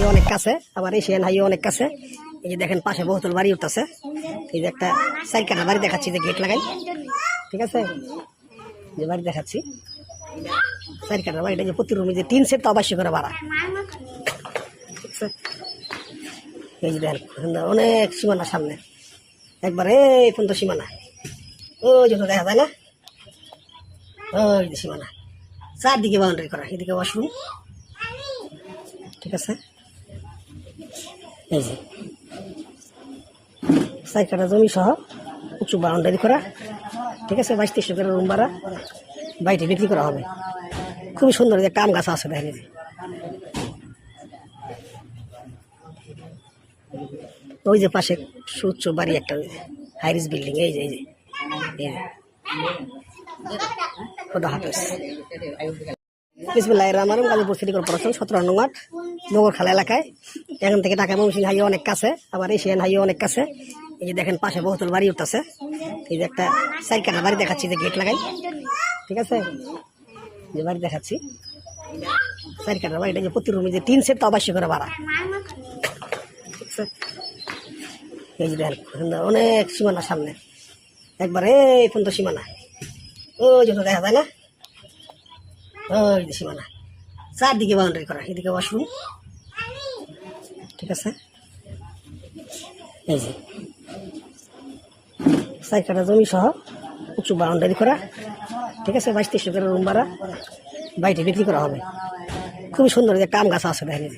হাইও অনেক কাছে, আবার এশিয়ান হাইও অনেক কাছে। এই যে দেখেন পাশে বহুতল বাড়ি উঠতেছে। এই যে একটা চারখানা বাড়ি দেখাচ্ছি, যে গেট লাগাই, ঠিক আছে, যে বাড়ি দেখাচ্ছি চারখানা বাড়িটা, যে প্রতি রুমে যে 3 সেট তো অবশ্যই করে ভাড়া, ঠিক আছে। এই যে দেখেন অনেক সীমানা সামনে, একবারে এই পর্যন্ত সীমানা, ওই যে দেখা যায় না, ওই যে সীমানা, চারদিকে বাউন্ডারি করা, এদিকে ওয়াশরুম, ঠিক আছে। এই যে 4 কাঠা জমি সহ উঁচু বাউন্ডারি করা, ঠিক আছে। 2200 করে রুম ভাড়া, বাড়িটি বিক্রি করা হবে। খুবই সুন্দর, যে কাম গাছ আছে দেখেন, ওই যে পাশে সুউচ্চ বাড়ি একটা হাইরিস বিল্ডিং, এই যে এই যে খোদা হাফেজ। বিসমিল্লাহির রহমানির রহিম। গাজীপুর সিটি কর্পোরেশন 17 নং ওয়ার্ড নগরখালা এলাকায়। এখান থেকে ঢাকা ময়মনসিংহ হাইওয়ে অনেক কাছে, আবার এশিয়ান হাইওয়ে অনেক কাছে। এই যে দেখেন পাশে বহুতল বাড়ি উঠতেছে। এই যে একটা চারখানা বাড়ি দেখাচ্ছি, যে গেট লাগাই, ঠিক আছে, যে বাড়ি দেখাচ্ছি চারখানা বাড়িটা, যে প্রতি রুমে যে 3 সেট তো অবশ্যই করে ভাড়া, ঠিক আছে। এই যে দেখেন অনেক সীমানা সামনে, একবারে এই পর্যন্ত সীমানা, ওই যে দেখা যায় না, ওই যে সীমানা, চারদিকে বাউন্ডারি করা, এদিকে ওয়াশরুম, ঠিক আছে। এই যে 4 কাঠা জমি সহ উঁচু বাউন্ডারি করা, ঠিক আছে। 2200 করে রুম ভাড়া, বাড়িটি বিক্রি করা হবে। খুবই সুন্দর, যে কাম গাছ আছে দেখেন,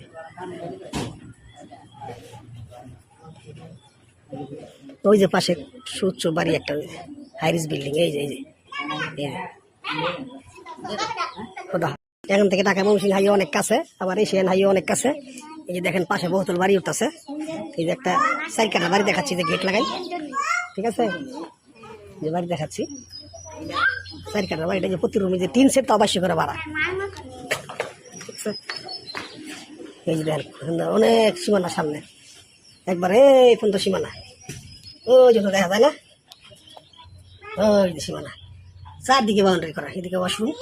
ওই যে পাশে সুউচ্চ বাড়ি একটা হাইরিস বিল্ডিং, এই যে এই যে খোদা। এখান থেকে ঢাকা ময়মনসিংহ হাইওয়ে অনেক কাছে, আবার এশিয়ান হাইওয়ে অনেক কাছে। এই যে দেখেন পাশে বহুতল বাড়ি উঠতেছে। এই যে একটা চারখানা বাড়ি দেখাচ্ছি, যে গেট লাগাই, ঠিক আছে, যে বাড়ি দেখাচ্ছি চারখানা বাড়িটা, যে প্রতি রুমে যে 3 সেট তো অবশ্যই করে ভাড়া, ঠিক আছে। এই যে দেখেন অনেক সীমানা সামনে, একবারে এই পর্যন্ত সীমানা, ওই যে দেখা যায় না, ওই যে সীমানা, চারদিকে বাউন্ডারি করা, এদিকে ওয়াশরুম,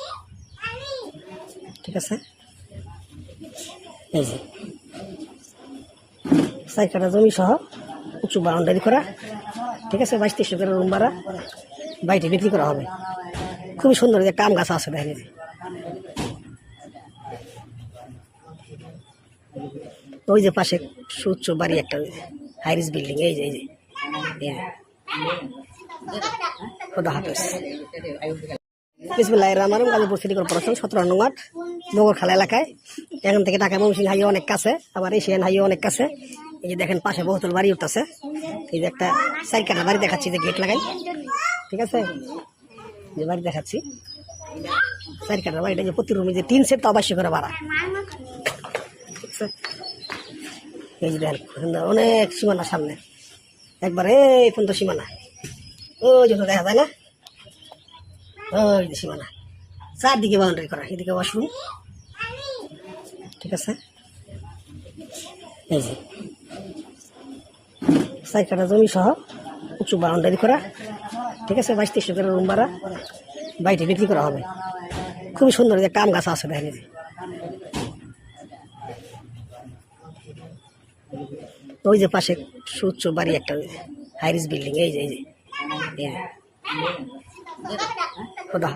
ঠিক আছে। এই যে 4 কাঠা জমি সহ উঁচু বাউন্ডারি করা, ঠিক আছে। 2200 করে রুম ভাড়া, বাড়িটি বিক্রি করা হবে। খুবই সুন্দর, যে কাম গাছ আছে দেখেন, ওই যে পাশে সুউচ্চ বাড়ি একটা হাইরিস বিল্ডিং, এই যে এই যে খোদা হাফেজ। বিসমিল্লাহির রহমানির রহিম। গাজীপুর সিটি কর্পোরেশন 17 নং ওয়ার্ড নগরখালা এলাকায়। এখান থেকে ঢাকা ময়মনসিংহ হাইওয়ে অনেক কাছে, আবার এশিয়ান হাইওয়ে অনেক কাছে। এই যে দেখেন পাশে বহুতল বাড়ি উঠতেছে। এই যে একটা চারখানা বাড়ি দেখাচ্ছি, যে গেট লাগাই, ঠিক আছে, যে বাড়ি দেখাচ্ছি চারখানা বাড়িটা, যে প্রতি রুমে যে 3 সেট তো অবশ্যই করে ভাড়া, ঠিক আছে। এই যে দেখেন অনেক সীমানা সামনে, একবারে এই পর্যন্ত সীমানা, ওই যে দেখা যায় না, ওই যে সীমানা, চারদিকে বাউন্ডারি করা, এদিকে ওয়াশরুম, ঠিক আছে। এই যে 4 কাঠা জমি সহ উঁচু বাউন্ডারি করা, ঠিক আছে। 2200 করে রুম ভাড়া, বাড়িটি বিক্রি করা হবে। খুবই সুন্দর, যে কাম গাছ আছে দেখেন, ওই যে পাশে সুউচ্চ বাড়ি একটা হাইরিস বিল্ডিং, এই যে এই যে খোদা।